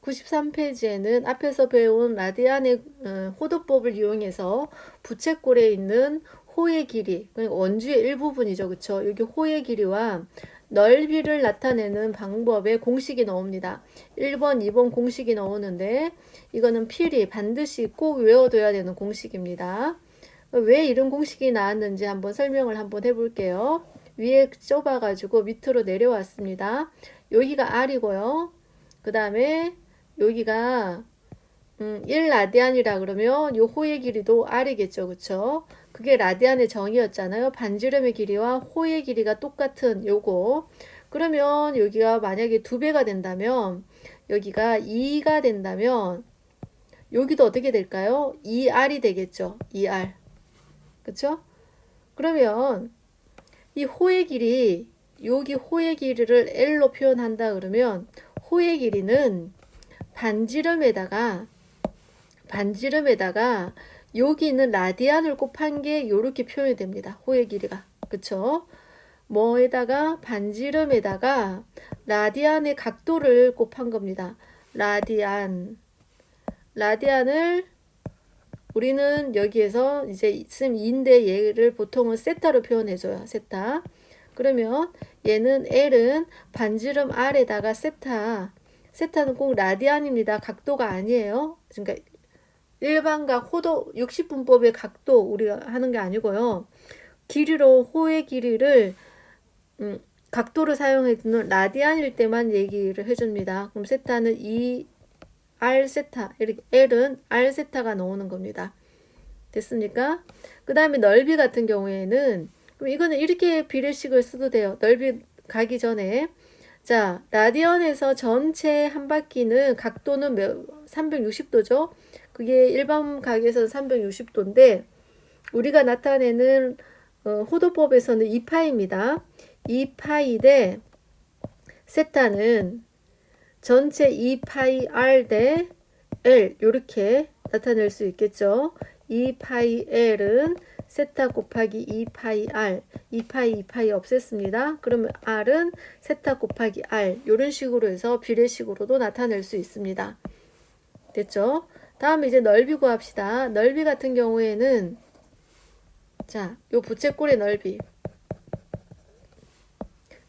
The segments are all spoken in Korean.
93페이지에는 앞에서 배운 라디안의 호도법을 이용해서 부채꼴에 있는 호의 길이, 그러니까 원주의 일부분이죠. 그쵸? 여기 호의 길이와 넓이를 나타내는 방법의 공식이 나옵니다. 1번, 2번 공식이 나오는데 이거는 필히 반드시 꼭 외워둬야 되는 공식입니다. 왜 이런 공식이 나왔는지 한번 설명을 한번 해볼게요. 위에 좁아가지고 밑으로 내려왔습니다. 여기가 R이고요. 그 다음에 여기가 1라디안이라 그러면 요 호의 길이도 R이겠죠. 그쵸? 그게 라디안의 정의였잖아요. 반지름의 길이와 호의 길이가 똑같은 요거. 그러면 여기가 만약에 2배가 된다면 여기가 2가 된다면 여기도 어떻게 될까요? 2R이 되겠죠. 2R. 그쵸? 그러면 이 호의 길이 여기 호의 길이를 L로 표현한다 그러면 호의 길이는 반지름에다가 여기 있는 라디안을 곱한 게 요렇게 표현이 됩니다. 호의 길이가. 그쵸? 뭐에다가 반지름에다가 라디안의 각도를 곱한 겁니다. 라디안을 우리는 여기에서 이제 쌤 2인데 얘를 보통은 세타로 표현해줘요. 세타. 그러면 얘는 L은 반지름 R에다가 세타는 꼭 라디안입니다. 각도가 아니에요. 그러니까 일반각 호도 60분법의 각도 우리가 하는 게 아니고요. 길이로 호의 길이를 각도를 사용해주는 라디안일 때만 얘기를 해줍니다. 그럼 세타는 2R 세타, L은 R 세타가 나오는 겁니다. 됐습니까? 그 다음에 넓이 같은 경우에는 그럼 이거는 이렇게 비례식을 써도 돼요. 넓이 가기 전에 자, 라디언에서 전체 한 바퀴는 각도는 360도죠. 그게 일반 각에서 360도인데 우리가 나타내는 호도법에서는 2파입니다. 2파이 대 세타는 전체 2파이 R 대 L 이렇게 나타낼 수 있겠죠. 2파이 L은 세타 곱하기 2파이 R 2파이 없앴습니다. 그러면 R은 세타 곱하기 R 이런 식으로 해서 비례식으로도 나타낼 수 있습니다. 됐죠? 다음 이제 넓이 구합시다. 넓이 같은 경우에는 자, 요 부채꼴의 넓이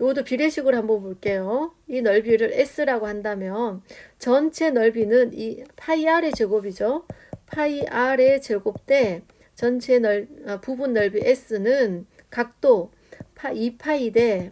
요것도 비례식으로 한번 볼게요. 이 넓이를 S라고 한다면 전체 넓이는 이 파이 R의 제곱이죠. 파이 R의 제곱 대 전체 부분 넓이 S는 각도 2파이 대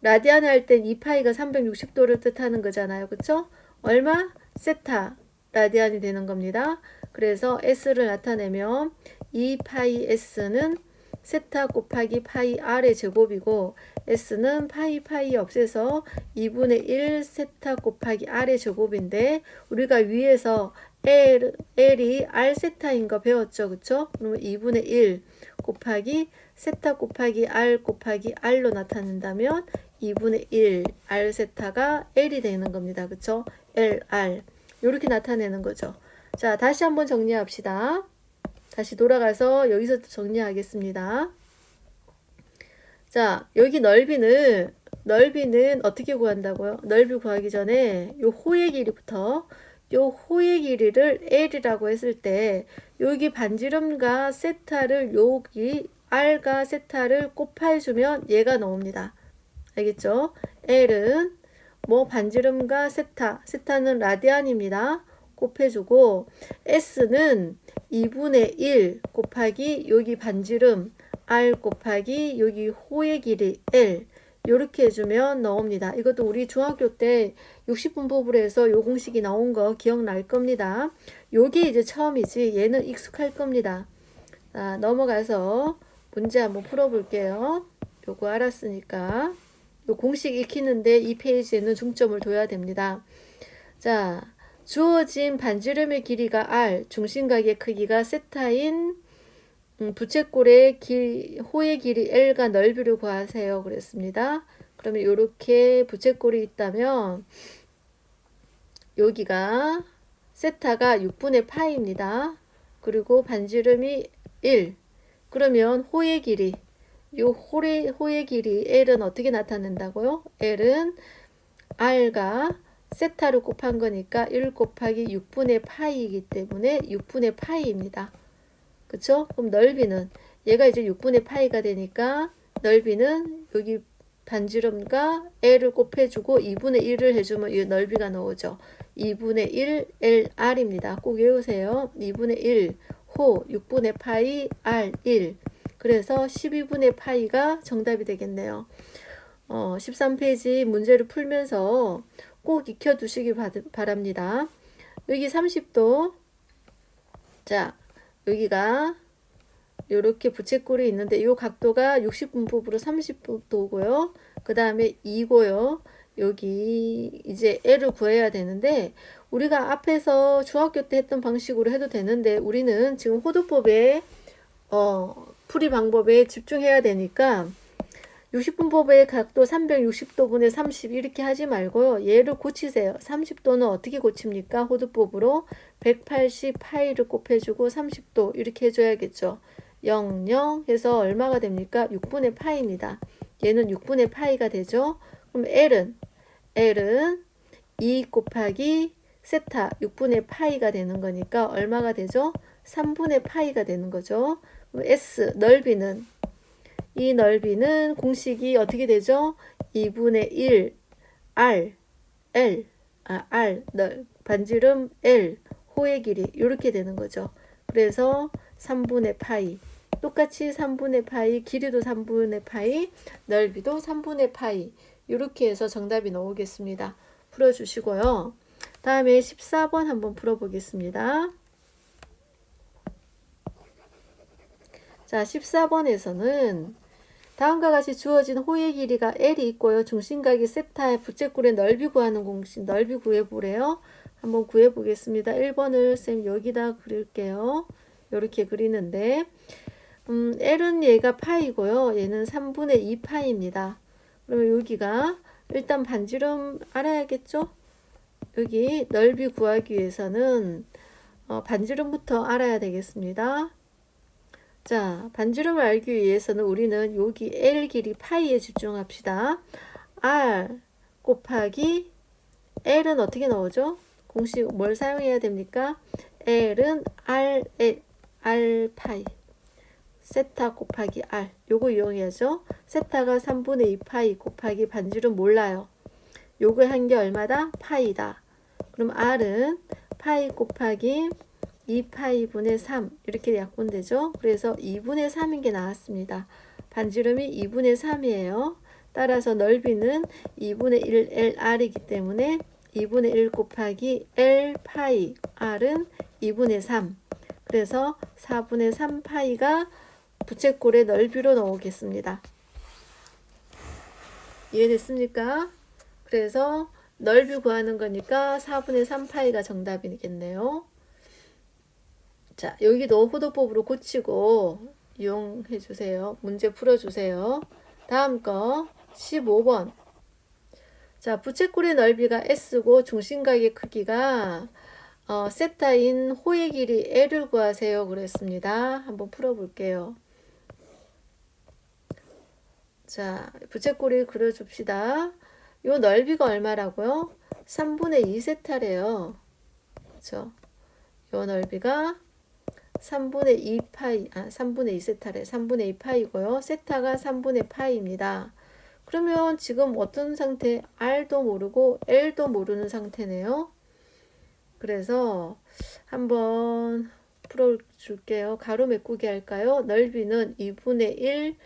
라디안 할 땐 2파이가 360도를 뜻하는 거잖아요. 그쵸? 얼마? 세타 라디안이 되는 겁니다. 그래서 S를 나타내면 2파이 S는 세타 곱하기 파이 R의 제곱이고 S는 파이 없애서 2분의 1 세타 곱하기 R의 제곱인데 우리가 위에서 L이 R 세타인 거 배웠죠. 그쵸? 그러면 2분의 1 곱하기 세타 곱하기 R 곱하기 R로 나타낸다면 2분의 1 R 세타가 L이 되는 겁니다. 그쵸? LR 이렇게 나타내는 거죠. 자, 다시 한번 정리합시다. 다시 돌아가서 여기서 정리하겠습니다. 자, 여기 넓이는 어떻게 구한다고요? 넓이 구하기 전에 요 호의 길이부터 요 호의 길이를 L이라고 했을 때 여기 반지름과 세타를 여기 R과 세타를 곱해주면 얘가 나옵니다. 알겠죠? L은 뭐 반지름과 세타는 라디안입니다. 곱해주고 S는 2분의 1 곱하기 여기 반지름 R 곱하기 여기 호의 길이 L 이렇게 해주면 나옵니다. 이것도 우리 중학교 때 60분법으로 해서 요 공식이 나온 거 기억날 겁니다. 요게 이제 처음이지 얘는 익숙할 겁니다. 자, 넘어가서 문제 한번 풀어볼게요. 요거 알았으니까 요 공식 익히는데 이 페이지에는 중점을 둬야 됩니다. 자, 주어진 반지름의 길이가 R, 중심각의 크기가 세타인 부채꼴의 호의 길이 L과 넓이를 구하세요. 그랬습니다. 그러면 이렇게 부채꼴이 있다면 여기가 세타가 6분의 파입니다. 그리고 반지름이 1. 그러면 호의 길이 호의 길이 L은 어떻게 나타낸다고요? L은 R과 세타를 곱한 거니까 1 곱하기 6분의 파이이기 때문에 6분의 파이입니다. 그쵸? 그럼 넓이는 얘가 이제 6분의 파이가 되니까 넓이는 여기 반지름과 L을 곱해주고 2분의 1을 해주면 이 넓이가 나오죠. 2분의 1 LR입니다. 꼭 외우세요. 2분의 1 호 6분의 파이 R 1. 그래서 12분의 파이가 정답이 되겠네요. 13페이지 문제를 풀면서 꼭 익혀두시기 바랍니다. 여기 30도. 자, 여기가 이렇게 부채꼴이 있는데 이 각도가 60분법으로 30도고요. 그 다음에 2고요. 여기 이제 L을 구해야 되는데 우리가 앞에서 중학교 때 했던 방식으로 해도 되는데 우리는 지금 호도법의 풀이 방법에 집중해야 되니까 60분법의 각도 360도분의 30 이렇게 하지 말고요. 얘를 고치세요. 30도는 어떻게 고칩니까? 호도법으로 180 파이를 곱해주고 30도 이렇게 해줘야겠죠. 0, 0 해서 얼마가 됩니까? 6분의 파이입니다. 얘는 6분의 파이가 되죠. 그럼 L은 2 곱하기 세타 6분의 파이가 되는 거니까 얼마가 되죠? 3분의 파이가 되는 거죠. 그럼 S 넓이는 이 넓이는 공식이 어떻게 되죠? 2분의 1 R 반지름 L 호의 길이 이렇게 되는 거죠. 그래서 3분의 파이 똑같이 3분의 파이 길이도 3분의 파이 넓이도 3분의 파이 이렇게 해서 정답이 나오겠습니다. 풀어주시고요. 다음에 14번 한번 풀어보겠습니다. 자, 14번에서는 다음과 같이 주어진 호의 길이가 L이 있고요. 중심각이 세타의 부채꼴의 넓이 구하는 공식, 넓이 구해보래요. 한번 구해보겠습니다. 1번을 쌤 여기다 그릴게요. 이렇게 그리는데 L은 얘가 파이고요. 얘는 3분의 2 파이입니다. 그러면 여기가 일단 반지름 알아야겠죠? 여기 넓이 구하기 위해서는 반지름부터 알아야 되겠습니다. 자, 반지름을 알기 위해서는 우리는 여기 L 길이 파이에 집중합시다. R 곱하기 L은 어떻게 나오죠? 공식 뭘 사용해야 됩니까? L은 R 파이 세타 곱하기 R 요거 이용해야죠. 세타가 3분의 2 파이 곱하기 반지름 몰라요. 요거 한 게 얼마다? 파이다. 그럼 R은 파이 곱하기 2파이 분의 3 이렇게 약분되죠. 그래서 2분의 3인 게 나왔습니다. 반지름이 2분의 3이에요. 따라서 넓이는 2분의 1 LR이기 때문에 2분의 1 곱하기 L 파이 R은 2분의 3 그래서 4분의 3 파이가 부채꼴의 넓이로 나오겠습니다. 이해됐습니까? 그래서 넓이 구하는 거니까 4분의 3 파이가 정답이겠네요. 자, 여기도 호도법으로 고치고 이용해 주세요. 문제 풀어 주세요. 다음 거 15번. 자, 부채꼴의 넓이가 S고 중심각의 크기가 세타인 호의 길이 L을 구하세요. 그랬습니다. 한번 풀어 볼게요. 자, 부채꼴을 그려 줍시다. 요 넓이가 얼마라고요? 3분의 2 세타래요. 그렇죠? 요 넓이가 3분의 2 파이, 3분의 2 세타래. 3분의 2 파이고요. 세타가 3분의 파이입니다. 그러면 지금 어떤 상태? R도 모르고 L도 모르는 상태네요. 그래서 한번 풀어줄게요. 가로 메꾸기 할까요? 넓이는 2분의 1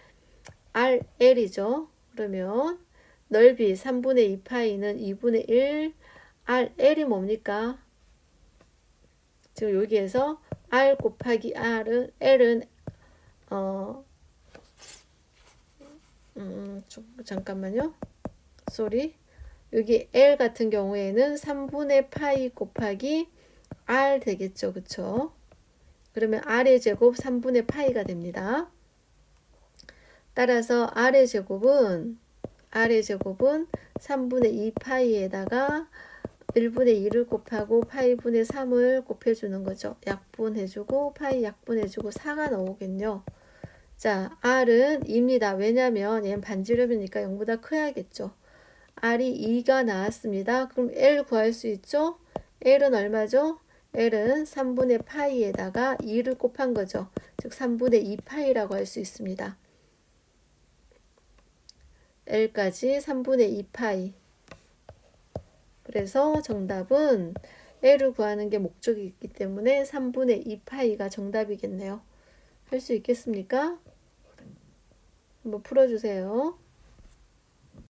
RL이죠. 그러면 넓이 3분의 2 파이는 2분의 1 RL이 뭡니까? 지금 여기에서 R 곱하기 L은 잠깐만요. 쏘리. 여기 L 같은 경우에는 3분의 파이 곱하기 R 되겠죠. 그쵸? 그러면 R의 제곱 3분의 파이가 됩니다. 따라서 R의 제곱은 3분의 2 파이에다가 1분의 2를 곱하고 파이분의 3을 곱해주는 거죠. 약분해주고 파이 약분해주고 4가 나오겠죠. 자, R은 2입니다. 왜냐면 얘는 반지름이니까 0보다 커야겠죠. R이 2가 나왔습니다. 그럼 L 구할 수 있죠? L은 얼마죠? L은 3분의 파이에다가 2를 곱한 거죠. 즉 3분의 2 파이라고 할 수 있습니다. L까지 3분의 2 파이. 그래서 정답은 L을 구하는 게 목적이 있기 때문에 3분의 2 파이가 정답이겠네요. 할 수 있겠습니까? 한번 풀어주세요.